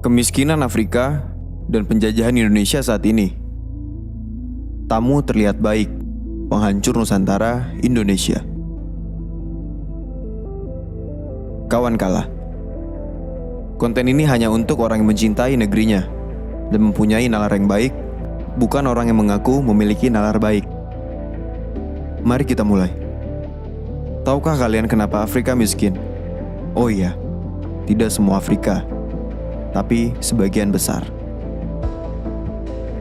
Kemiskinan Afrika dan penjajahan Indonesia saat ini. Tamu terlihat baik, penghancur Nusantara, Indonesia. Kawan kalah. Konten ini hanya untuk orang yang mencintai negerinya dan mempunyai nalar yang baik, bukan orang yang mengaku memiliki nalar baik. Mari kita mulai. Tahukah kalian kenapa Afrika miskin? Oh iya, tidak semua Afrika, tapi sebagian besar.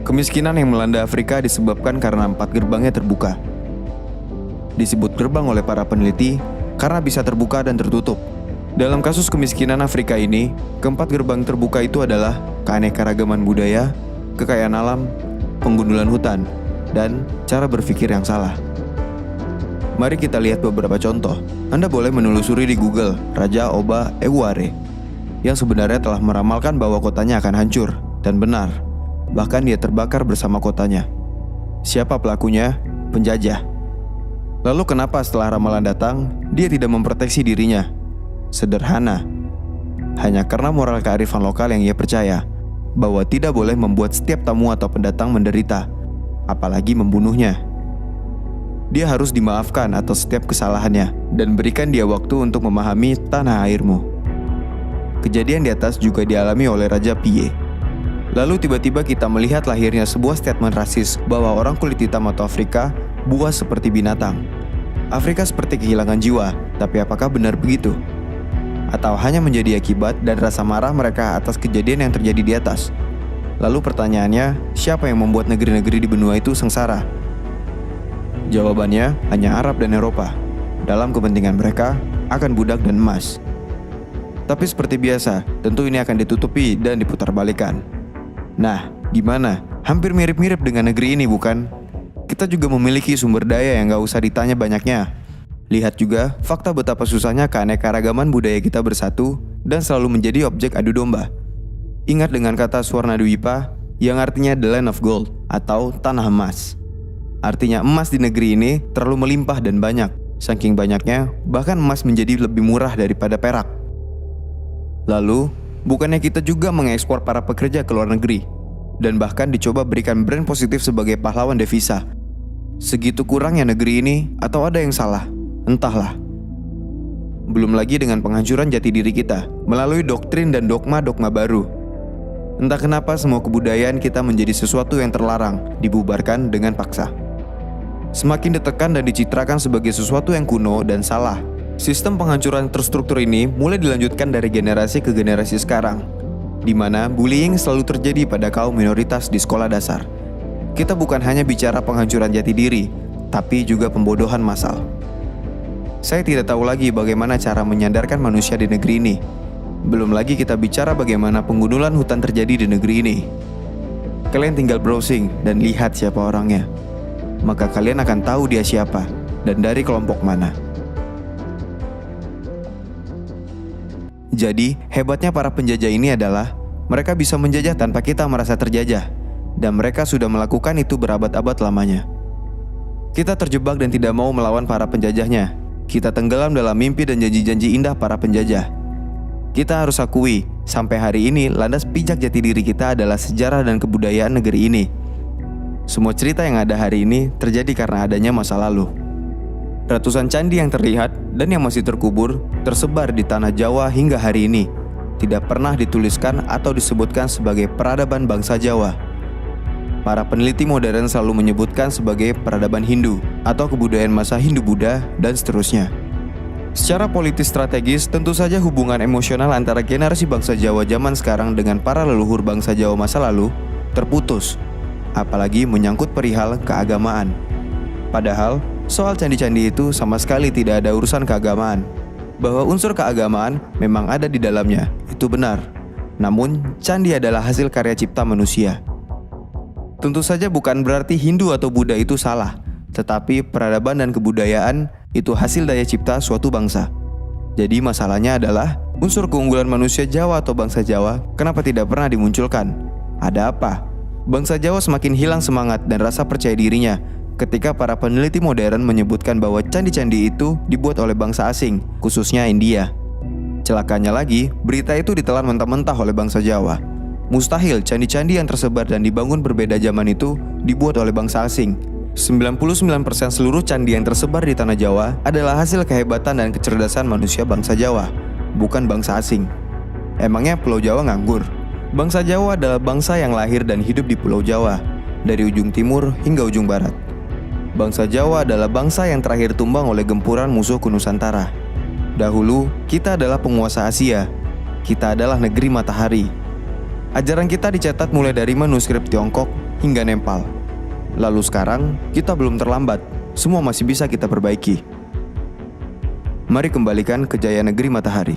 Kemiskinan yang melanda Afrika disebabkan karena 4 gerbangnya terbuka. Disebut gerbang oleh para peneliti karena bisa terbuka dan tertutup. Dalam kasus kemiskinan Afrika ini, keempat gerbang terbuka itu adalah keanekaragaman budaya, kekayaan alam, penggundulan hutan, dan cara berpikir yang salah. Mari kita lihat beberapa contoh. Anda boleh menelusuri di Google Raja Oba Ewuare yang sebenarnya telah meramalkan bahwa kotanya akan hancur, dan benar. Bahkan dia terbakar bersama kotanya. Siapa pelakunya? Penjajah. Lalu kenapa setelah ramalan datang, dia tidak memproteksi dirinya? Sederhana. Hanya karena moral kearifan lokal yang ia percaya, bahwa tidak boleh membuat setiap tamu atau pendatang menderita, apalagi membunuhnya. Dia harus dimaafkan atas setiap kesalahannya, dan berikan dia waktu untuk memahami tanah airmu. Kejadian di atas juga dialami oleh Raja Pie. Lalu tiba-tiba kita melihat lahirnya sebuah statement rasis bahwa orang kulit hitam atau Afrika buas seperti binatang. Afrika seperti kehilangan jiwa, tapi apakah benar begitu? Atau hanya menjadi akibat dan rasa marah mereka atas kejadian yang terjadi di atas? Lalu pertanyaannya, siapa yang membuat negeri-negeri di benua itu sengsara? Jawabannya hanya Arab dan Eropa. Dalam kepentingan mereka akan budak dan emas. Tapi seperti biasa, tentu ini akan ditutupi dan diputarbalikkan. Nah, gimana? Hampir mirip-mirip dengan negeri ini, bukan? Kita juga memiliki sumber daya yang gak usah ditanya banyaknya. Lihat juga fakta betapa susahnya keanekaragaman budaya kita bersatu dan selalu menjadi objek adu domba. Ingat dengan kata Swarnadwipa yang artinya the land of gold atau tanah emas. Artinya emas di negeri ini terlalu melimpah dan banyak. Saking banyaknya, bahkan emas menjadi lebih murah daripada perak. Lalu, bukannya kita juga mengekspor para pekerja ke luar negeri, dan bahkan dicoba berikan brand positif sebagai pahlawan devisa. Segitu kurangnya negeri ini, atau ada yang salah? Entahlah. Belum lagi dengan penghancuran jati diri kita, melalui doktrin dan dogma-dogma baru. Entah kenapa semua kebudayaan kita menjadi sesuatu yang terlarang, dibubarkan dengan paksa. Semakin ditekan dan dicitrakan sebagai sesuatu yang kuno dan salah. Sistem penghancuran terstruktur ini mulai dilanjutkan dari generasi ke generasi sekarang, di mana bullying selalu terjadi pada kaum minoritas di sekolah dasar. Kita bukan hanya bicara penghancuran jati diri, tapi juga pembodohan massal. Saya tidak tahu lagi bagaimana cara menyadarkan manusia di negeri ini. Belum lagi kita bicara bagaimana penggundulan hutan terjadi di negeri ini. Kalian tinggal browsing dan lihat siapa orangnya. Maka kalian akan tahu dia siapa dan dari kelompok mana. Jadi, hebatnya para penjajah ini adalah mereka bisa menjajah tanpa kita merasa terjajah, dan mereka sudah melakukan itu berabad-abad lamanya. Kita terjebak dan tidak mau melawan para penjajahnya. Kita tenggelam dalam mimpi dan janji-janji indah para penjajah. Kita harus akui, sampai hari ini landas pijak jati diri kita adalah sejarah dan kebudayaan negeri ini. Semua cerita yang ada hari ini terjadi karena adanya masa lalu. Ratusan candi yang terlihat dan yang masih terkubur tersebar di tanah Jawa hingga hari ini tidak pernah dituliskan atau disebutkan sebagai peradaban bangsa Jawa. Para peneliti modern selalu menyebutkan sebagai peradaban Hindu atau kebudayaan masa Hindu-Buddha dan seterusnya. Secara politis strategis, tentu saja hubungan emosional antara generasi bangsa Jawa zaman sekarang dengan para leluhur bangsa Jawa masa lalu terputus, apalagi menyangkut perihal keagamaan. Padahal, soal candi-candi itu sama sekali tidak ada urusan keagamaan. Bahwa unsur keagamaan memang ada di dalamnya, itu benar. Namun, candi adalah hasil karya cipta manusia. Tentu saja bukan berarti Hindu atau Buddha itu salah, tetapi peradaban dan kebudayaan itu hasil daya cipta suatu bangsa. Jadi masalahnya adalah unsur keunggulan manusia Jawa atau bangsa Jawa kenapa tidak pernah dimunculkan? Ada apa? Bangsa Jawa semakin hilang semangat dan rasa percaya dirinya ketika para peneliti modern menyebutkan bahwa candi-candi itu dibuat oleh bangsa asing, khususnya India. Celakanya lagi, berita itu ditelan mentah-mentah oleh bangsa Jawa. Mustahil candi-candi yang tersebar dan dibangun berbeda zaman itu dibuat oleh bangsa asing. 99% seluruh candi yang tersebar di tanah Jawa adalah hasil kehebatan dan kecerdasan manusia bangsa Jawa, bukan bangsa asing. Emangnya Pulau Jawa nganggur? Bangsa Jawa adalah bangsa yang lahir dan hidup di Pulau Jawa, dari ujung timur hingga ujung barat. Bangsa Jawa adalah bangsa yang terakhir tumbang oleh gempuran musuhku Nusantara. Dahulu, kita adalah penguasa Asia. Kita adalah negeri matahari. Ajaran kita dicatat mulai dari manuskrip Tiongkok hingga Nepal. Lalu sekarang, kita belum terlambat. Semua masih bisa kita perbaiki. Mari kembalikan kejayaan negeri matahari.